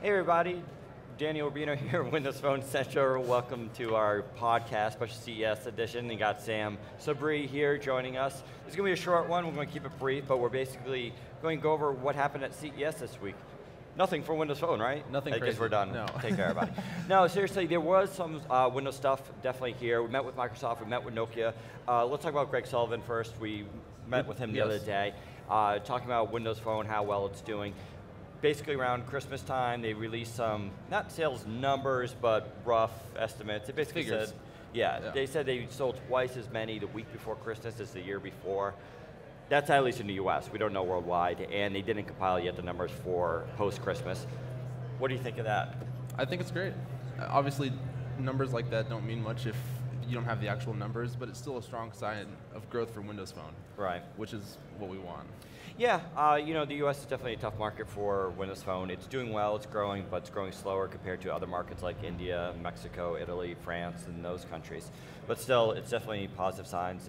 Hey everybody, Daniel Rubino here, Windows Phone Central. Welcome to our podcast, special CES edition. We got Sam Sabri here joining us. It's going to be a short one, we're going to keep it brief, but we're basically going to go over what happened at CES this week. Nothing for Windows Phone, right? Nothing I crazy. guess we're done. No. Take care, everybody. No, seriously, there was some Windows stuff definitely here. We met with Microsoft, we met with Nokia. Let's talk about Greg Sullivan first. We met with him the other day, talking about Windows Phone, how well it's doing. Basically around Christmas time, they released some, not sales numbers, but rough estimates. They basically Figures. said, they said they sold twice as many the week before Christmas as the year before. That's at least in the US, we don't know worldwide, and they didn't compile yet the numbers for post-Christmas. What do you think of that? I think it's great. Obviously, numbers like that don't mean much if you don't have the actual numbers, but it's still a strong sign of growth for Windows Phone. Right. Which is what we want. Yeah, you know, the US is definitely a tough market for Windows Phone. It's doing well, it's growing, but it's growing slower compared to other markets like India, Mexico, Italy, France, and those countries. But still, it's definitely positive signs.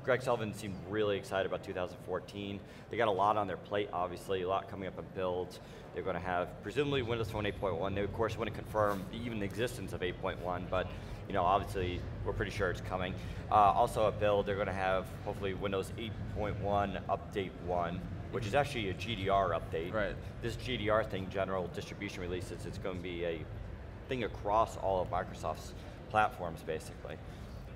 Greg Sullivan seemed really excited about 2014. They got a lot on their plate, obviously, a lot coming up in builds. They're going to have, presumably, Windows Phone 8.1. They, of course, wouldn't confirm even the existence of 8.1, but you know, obviously, we're pretty sure it's coming. Also a build, they're going to have, hopefully, Windows 8.1 Update 1, which is actually a GDR update. Right. This GDR thing, General Distribution Releases, it's going to be a thing across all of Microsoft's platforms, basically.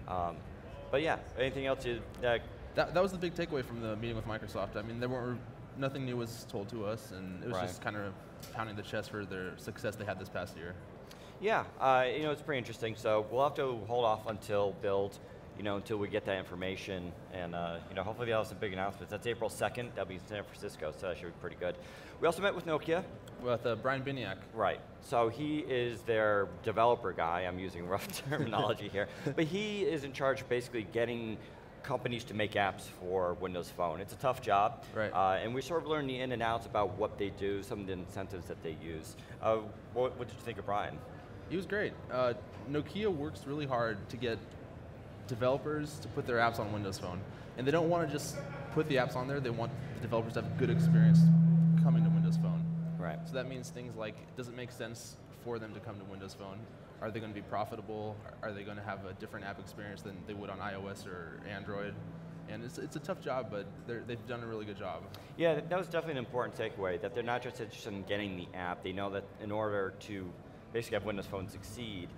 But yeah, anything else? That was the big takeaway from the meeting with Microsoft. I mean, nothing new was told to us, and it was just kind of pounding the chest for their success they had this past year. Yeah, you know, it's pretty interesting. So we'll have to hold off until build, you know, until we get that information, and you know, hopefully they'll have some big announcements. That's April 2nd. That'll be in San Francisco, so that should be pretty good. We also met with Nokia. With Brian Biniak. Right. So he is their developer guy. I'm using rough terminology here, but he is in charge of basically getting companies to make apps for Windows Phone. It's a tough job, right. And we sort of learned the in and outs about what they do, some of the incentives that they use. What did you think of Brian? He was great. Nokia works really hard to get developers to put their apps on Windows Phone. And they don't want to just put the apps on there, they want the developers to have a good experience coming to Windows Phone. Right. So that means things like, does it make sense for them to come to Windows Phone? Are they going to be profitable? Are they going to have a different app experience than they would on iOS or Android? And it's a tough job, but they've done a really good job. Yeah, that was definitely an important takeaway, that they're not just interested in getting the app. They know that in order to basically have Windows Phone succeed,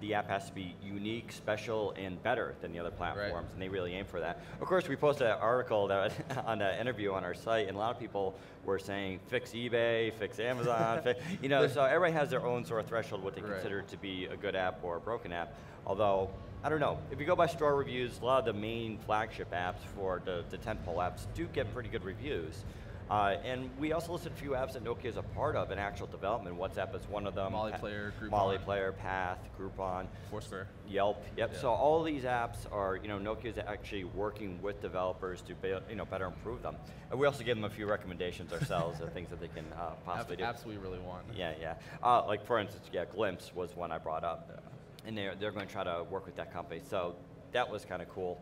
the app has to be unique, special, and better than the other platforms, and they really aim for that. Of course, we posted an article that on an interview on our site, and a lot of people were saying, fix eBay, fix Amazon, you know, so everybody has their own sort of threshold what they consider to be a good app or a broken app. Although, I don't know, if you go by store reviews, a lot of the main flagship apps for the tentpole apps do get pretty good reviews. And we also listed a few apps that Nokia is a part of in actual development. WhatsApp is one of them. Mollyplayer, Groupon. Mollyplayer, Path, Groupon. Foursquare. Yelp, yep. So all these apps are, you know, Nokia is actually working with developers to, you know, better improve them. And we also give them a few recommendations ourselves of things that they can possibly do. Apps we really want. Yeah, yeah. Like for instance, Glimpse was one I brought up. And they're going to try to work with that company. So that was kind of cool.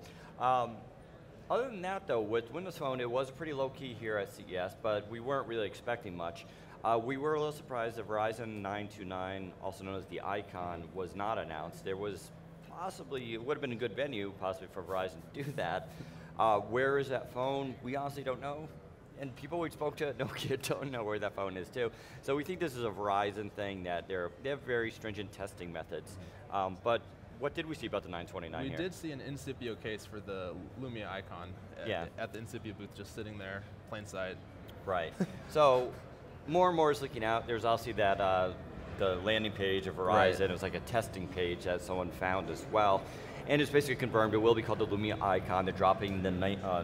Other than that, though, with Windows Phone, it was pretty low-key here at CES, but we weren't really expecting much. We were a little surprised that Verizon 929, also known as the Icon, was not announced. There was possibly, it would have been a good venue, possibly for Verizon to do that. Where is that phone? We honestly don't know. And people we spoke to at Nokia don't know where that phone is, too. So we think this is a Verizon thing, that they have very stringent testing methods. But what did we see about the 929 here? We did see an Incipio case for the Lumia Icon at the Incipio booth, just sitting there, plain sight. Right. So more and more is leaking out. There's also that the landing page of Verizon. It was like a testing page that someone found as well. And it's basically confirmed it will be called the Lumia Icon. They're dropping the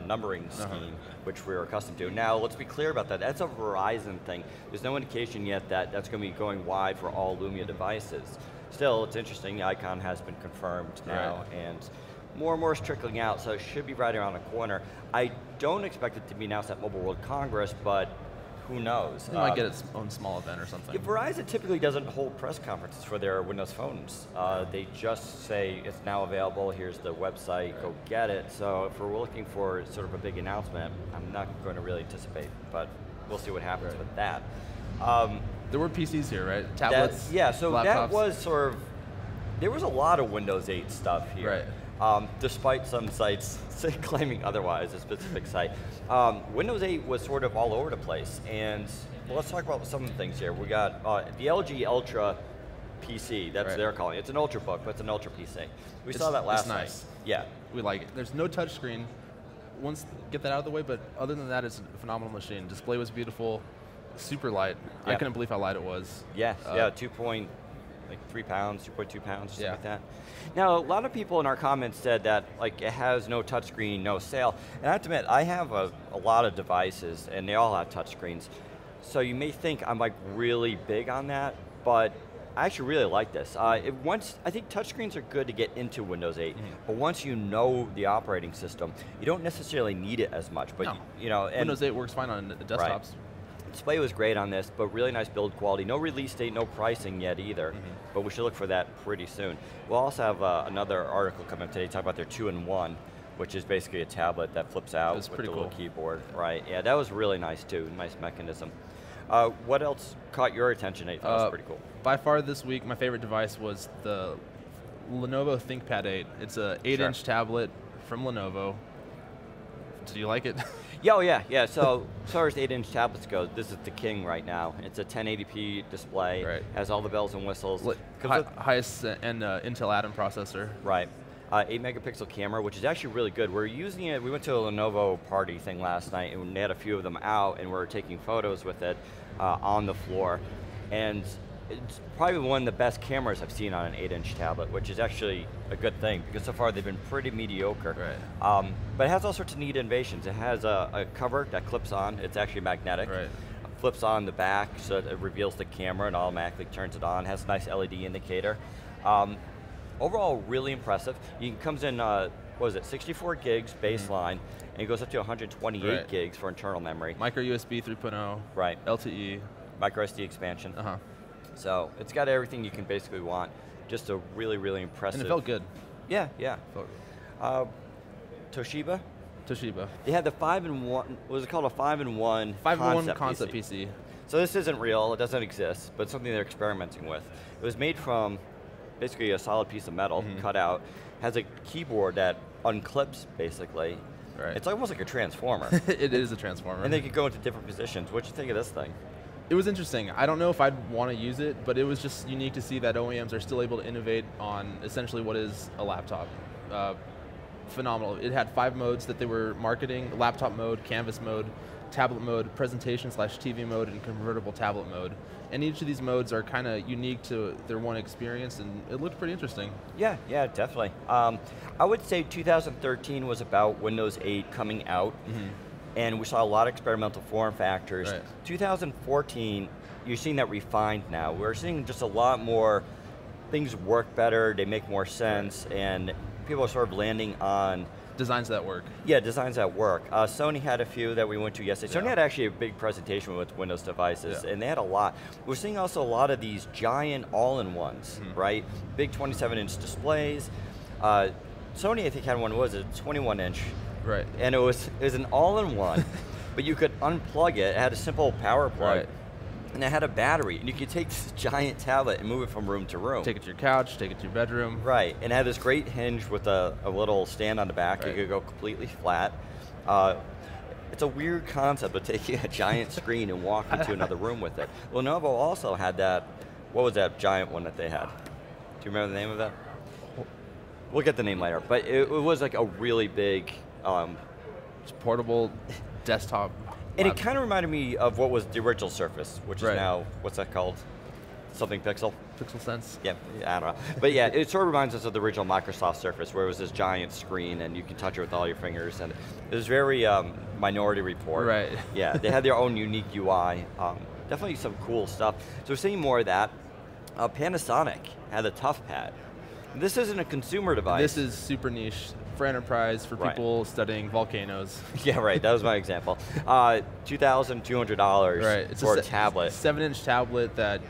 numbering scheme, which we're accustomed to. Now, let's be clear about that. That's a Verizon thing. There's no indication yet that that's going to be going wide for all Lumia devices. Still, it's interesting, the Icon has been confirmed now, and more is trickling out, so it should be right around the corner. I don't expect it to be announced at Mobile World Congress, but who knows? They might get its own small event or something. Verizon typically doesn't hold press conferences for their Windows phones. They just say, it's now available, here's the website, go get it. So if we're looking for sort of a big announcement, I'm not going to really anticipate, but we'll see what happens with that. There were PCs here, right? Tablets, yeah, so laptops. that was sort of, there was a lot of Windows 8 stuff here. Right. Despite some sites claiming otherwise, a specific site. Windows 8 was sort of all over the place, and well, let's talk about some of the things here. We got the LG Ultra PC, that's what they're calling it. It's an Ultrabook, but it's an Ultra PC. We saw that last night. Nice. Yeah. We like it. There's no touch screen. Get that out of the way, but other than that, it's a phenomenal machine. Display was beautiful, super light. Yeah. I couldn't believe how light it was. Yeah, 2.3 pounds, 2.2 pounds, something like that. Now, a lot of people in our comments said that like it has no touchscreen, no sail. And I have to admit, I have a lot of devices, and they all have touchscreens. So you may think I'm like really big on that, but I actually really like this. I think touchscreens are good to get into Windows 8, but once you know the operating system, you don't necessarily need it as much. But you know, and Windows 8 works fine on desktops. Right. Display was great on this, but really nice build quality. No release date, no pricing yet either, but we should look for that pretty soon. We'll also have another article coming up today talking about their 2-in-1, which is basically a tablet that flips out with the little keyboard. Right, yeah, that was really nice too, nice mechanism. What else caught your attention that you thought was pretty cool? By far this week, my favorite device was the Lenovo ThinkPad 8. It's a 8-inch tablet from Lenovo. Do you like it? Yeah. So as far as 8-inch tablets go, this is the king right now. It's a 1080p display, has all the bells and whistles. Highest and Intel Atom processor. Right. 8 megapixel camera, which is actually really good. We're using it, we went to a Lenovo party thing last night, and they had a few of them out, and we're taking photos with it on the floor. And it's probably one of the best cameras I've seen on an 8-inch tablet, which is actually a good thing, because so far they've been pretty mediocre. Right. But it has all sorts of neat innovations. It has a cover that clips on, it's actually magnetic. Right. Flips on the back, so it reveals the camera and automatically turns it on. It has a nice LED indicator. Overall, really impressive. It comes in, 64 gigs baseline, and it goes up to 128 gigs for internal memory. Micro USB 3.0. Right. LTE. Micro SD expansion. So it's got everything you can basically want. Just a really, really impressive. And it felt good. Yeah. Toshiba? Toshiba. They had the 5-in-1, was it called a 5-in-1 concept PC. So this isn't real, it doesn't exist, but it's something they're experimenting with. It was made from basically a solid piece of metal, cut out, has a keyboard that unclips basically. Right. It's almost like a transformer. It is a transformer. And they could go into different positions. What'd you think of this thing? It was interesting. I don't know if I'd want to use it, but it was just unique to see that OEMs are still able to innovate on essentially what is a laptop. Phenomenal. It had 5 modes that they were marketing: laptop mode, canvas mode, tablet mode, presentation/TV mode, and convertible tablet mode. And each of these modes are kind of unique to their one experience, and it looked pretty interesting. Yeah, definitely. I would say 2013 was about Windows 8 coming out, and we saw a lot of experimental form factors. 2014, you're seeing that refined now. We're seeing just a lot more things work better, they make more sense, and people are sort of landing on designs that work. Yeah, designs that work. Sony had a few that we went to yesterday. Sony had actually a big presentation with Windows devices, and they had a lot. We're seeing also a lot of these giant all-in-ones, right? Big 27-inch displays. Sony, I think, had one, what was it, 21-inch. Right. And it was an all-in-one, but you could unplug it. It had a simple power plug. And it had a battery, and you could take this giant tablet and move it from room to room. Take it to your couch, take it to your bedroom. Right, and it had this great hinge with a little stand on the back. You could go completely flat. It's a weird concept of taking a giant screen and walking to another room with it. Lenovo also had that, what was that giant one that they had? Do you remember the name of that? We'll get the name later, but it was like a really big... portable desktop. And it kind of reminded me of what was the original Surface, which is now, what's that called? Something Pixel? Pixel Sense? Yeah, I don't know. But yeah, it sort of reminds us of the original Microsoft Surface, where it was this giant screen and you can touch it with all your fingers. And it was very Minority Report. Right. Yeah, they had their own unique UI. Definitely some cool stuff. So we're seeing more of that. Panasonic had a ToughPad. This isn't a consumer device. This is super niche. For enterprise, for people studying volcanoes. Yeah, right, that was my example. $2,200 for a tablet. 7-inch tablet that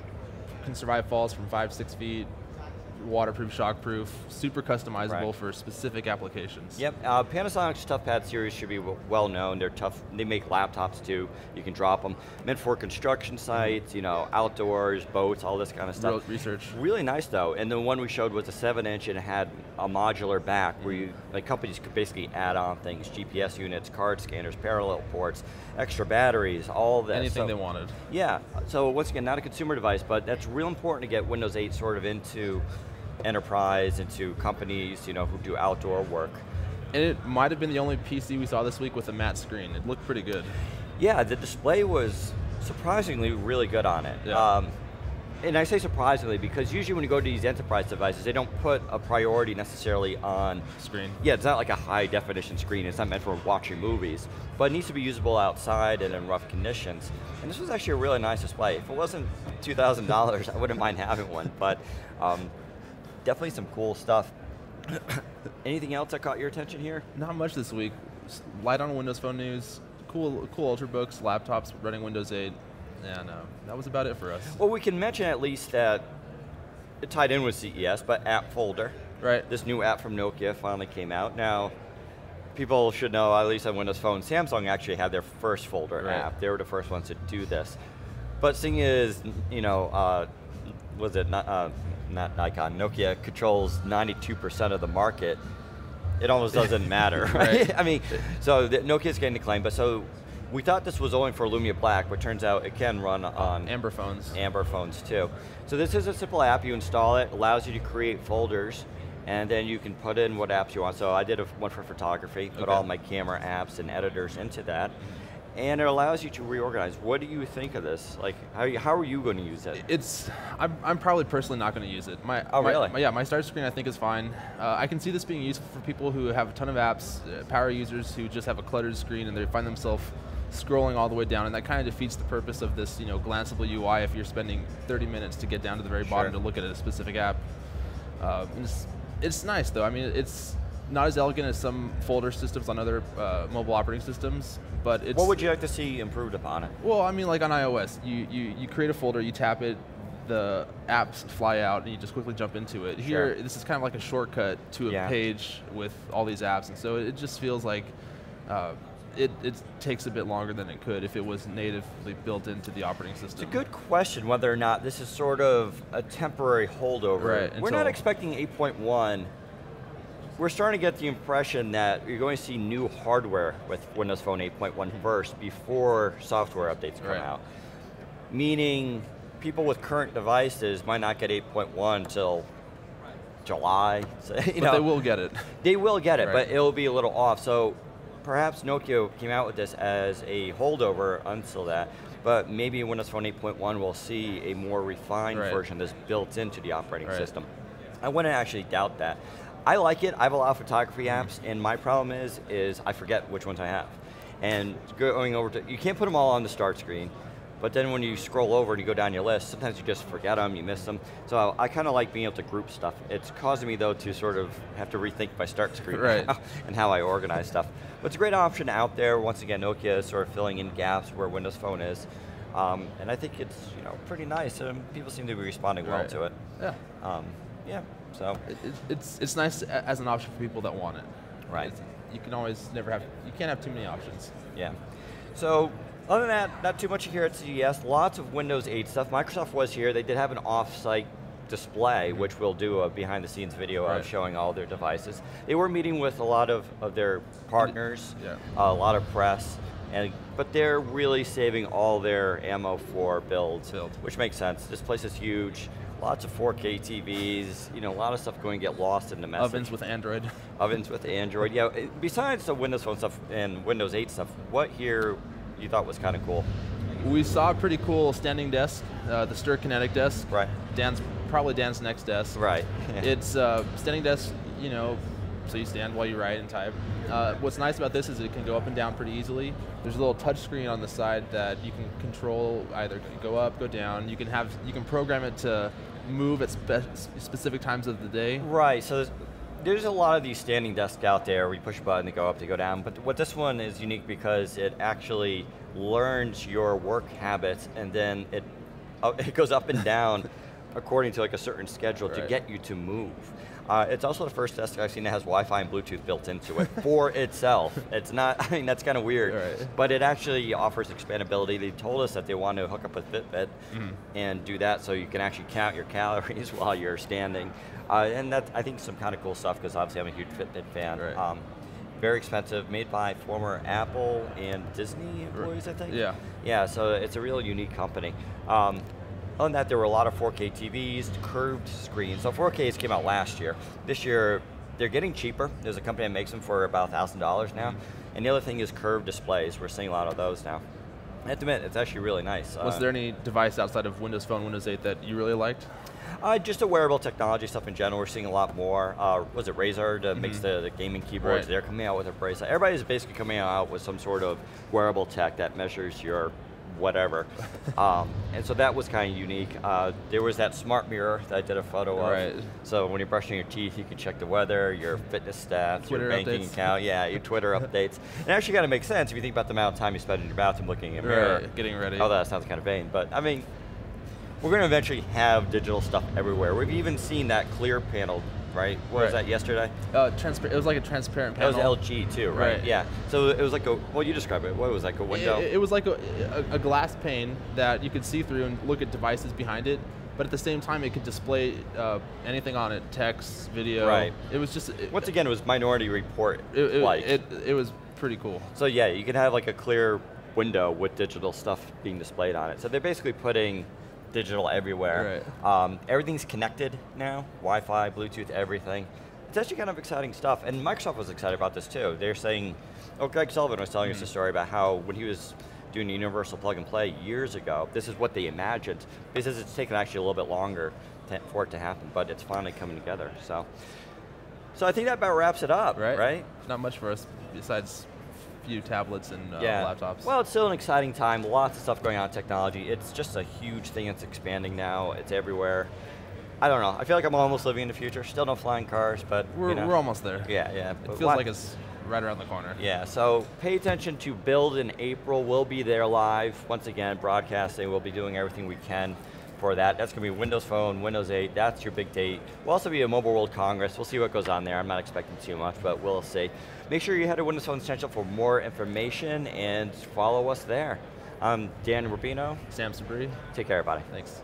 can survive falls from 5-6 feet. waterproof, shockproof, super customizable Right. for specific applications. Yep, Panasonic's ToughPad series should be well known. They're tough, they make laptops too. You can drop them. Meant for construction sites, you know, outdoors, boats, all this kind of stuff. Real research. Really nice though, and the one we showed was a 7-inch and it had a modular back where you, like companies could basically add on things, GPS units, card scanners, parallel ports, extra batteries, all that. Anything they wanted. Yeah, so once again, not a consumer device, but that's real important to get Windows 8 sort of into enterprise, into companies, you know, who do outdoor work. And it might have been the only PC we saw this week with a matte screen. It looked pretty good. Yeah, the display was surprisingly really good on it. Yeah. And I say surprisingly because usually when you go to these enterprise devices, they don't put a priority necessarily on Screen. Yeah, it's not like a high definition screen. It's not meant for watching movies, but it needs to be usable outside and in rough conditions. And this was actually a really nice display. If it wasn't $2,000, I wouldn't mind having one, but definitely some cool stuff. Anything else that caught your attention here? Not much this week. Light on Windows Phone news, cool Ultrabooks, laptops running Windows 8, and that was about it for us. Well, we can mention at least that it tied in with CES, but App Folder. Right. This new app from Nokia finally came out. Now, people should know, at least on Windows Phone, Samsung actually had their first folder app. They were the first ones to do this. But seeing as, you know, was it not Icon, Nokia controls 92% of the market, it almost doesn't matter, right? I mean, so Nokia's getting the claim, but so we thought this was only for Lumia Black, but turns out it can run on Amber phones. Amber phones too. So this is a simple app, you install it, allows you to create folders, and then you can put in what apps you want. So I did one for photography, put all my camera apps and editors into that, and it allows you to reorganize. What do you think of this? Like, how are you going to use it? I'm probably personally not going to use it. Really? My start screen I think is fine. I can see this being useful for people who have a ton of apps, power users who just have a cluttered screen and they find themselves scrolling all the way down, and that kind of defeats the purpose of this, you know, glanceable UI if you're spending 30 minutes to get down to the very bottom to look at a specific app. It's nice though. I mean, it's not as elegant as some folder systems on other mobile operating systems, but it's... What would you like to see improved upon it? Well, I mean, like on iOS, you create a folder, you tap it, the apps fly out, and you just quickly jump into it. Here, this is kind of like a shortcut to a page with all these apps, and so it just feels like it takes a bit longer than it could if it was natively built into the operating system. It's a good question whether or not this is sort of a temporary holdover. Right, we're not expecting 8.1. We're starting to get the impression that you're going to see new hardware with Windows Phone 8.1 first before software updates come out. Meaning people with current devices might not get 8.1 until July. So, but they will get it. They will get it, but it'll be a little off. So perhaps Nokia came out with this as a holdover until that, but maybe Windows Phone 8.1 will see a more refined version that's built into the operating system. I wouldn't actually doubt that. I like it. I have a lot of photography apps, and my problem is I forget which ones I have. And going over to, you can't put them all on the start screen, but then when you scroll over and you go down your list, sometimes you just forget them, you miss them. So I kind of like being able to group stuff. It's causing me though to sort of have to rethink my start screen and how I organize stuff. But it's a great option out there. Once again, Nokia is sort of filling in gaps where Windows Phone is. And I think it's pretty nice, and people seem to be responding well to it. Yeah, so. It's nice as an option for people that want it. Right. You can always you can't have too many options. Yeah. So, other than that, not too much here at CES. Lots of Windows 8 stuff. Microsoft was here. They did have an off-site display, which we'll do a behind-the-scenes video of showing all their devices. They were meeting with a lot of their partners, a lot of press, but they're really saving all their ammo for builds, which makes sense. This place is huge. Lots of 4K TVs, a lot of stuff going to get lost in the message. Ovens with Android. Ovens with Android, yeah. Besides the Windows Phone stuff and Windows 8 stuff, what here you thought was kind of cool? We saw a pretty cool standing desk, the Stir Kinetic desk. Right. Probably Dan's next desk. Right. It's standing desk, so you stand while you write and type. What's nice about this is it can go up and down pretty easily. There's a little touch screen on the side that you can control, either go up, go down. You can program it to move at specific times of the day. Right, so there's a lot of these standing desks out there where you push a button to go up, to go down, but what this one is unique because it actually learns your work habits, and then it goes up and down according to like a certain schedule to get you to move. It's also the first desk I've seen that has Wi-Fi and Bluetooth built into it for itself. It's not, I mean, that's kind of weird, but it actually offers expandability. They told us that they want to hook up with Fitbit and do that so you can actually count your calories while you're standing. And that's, I think, some kind of cool stuff because obviously I'm a huge Fitbit fan. Very expensive, made by former Apple and Disney employees, I think. Yeah, so it's a real unique company. Other than that, there were a lot of 4K TVs, curved screens. So 4Ks came out last year. This year, they're getting cheaper. There's a company that makes them for about $1,000 now. And the other thing is curved displays. We're seeing a lot of those now. I have to admit, it's actually really nice. Was there any device outside of Windows Phone, Windows 8 that you really liked? Just the wearable technology stuff in general. We're seeing a lot more. Was it Razer that makes the gaming keyboards? They're coming out with a bracelet. Everybody's basically coming out with some sort of wearable tech that measures your whatever. And so that was kind of unique. There was that smart mirror that I did a photo of. So when you're brushing your teeth, you can check the weather, your fitness stats, your banking account, your Twitter updates. It actually kind of makes sense if you think about the amount of time you spend in your bathroom looking in a mirror. Getting ready. Oh, that sounds kind of vain, but I mean, we're going to eventually have digital stuff everywhere. We've even seen that clear panel, right? What was that yesterday? It was like a transparent panel. That was LG too, right? Yeah. So it was like a, well, you describe it. What was it, like a window? It was like a glass pane that you could see through and look at devices behind it. But at the same time, it could display anything on it, text, video. It was just... Once again, it was Minority Report. It was pretty cool. So yeah, you can have like a clear window with digital stuff being displayed on it. So they're basically putting digital everywhere. Everything's connected now, Wi-Fi, Bluetooth, everything. It's actually kind of exciting stuff, and Microsoft was excited about this too. They're saying, Greg Sullivan was telling us a story about how when he was doing universal plug and play years ago, this is what they imagined. Because it's taken actually a little bit longer for it to happen, but it's finally coming together. So I think that about wraps it up, right? Not much for us besides few tablets and laptops. Well, it's still an exciting time. Lots of stuff going on in technology. It's just a huge thing that's expanding now. It's everywhere. I don't know. I feel like I'm almost living in the future. Still no flying cars, but we're almost there. Yeah. It feels like it's right around the corner. Yeah. So pay attention to Build in April. We'll be there live once again, broadcasting. We'll be doing everything we can for that. That's going to be Windows Phone, Windows 8. That's your big date. We'll also be a Mobile World Congress. We'll see what goes on there. I'm not expecting too much, but we'll see. Make sure you head to Windows Phone Essential for more information and follow us there. I'm Dan Rubino. Sam Sabri. Take care, everybody. Thanks.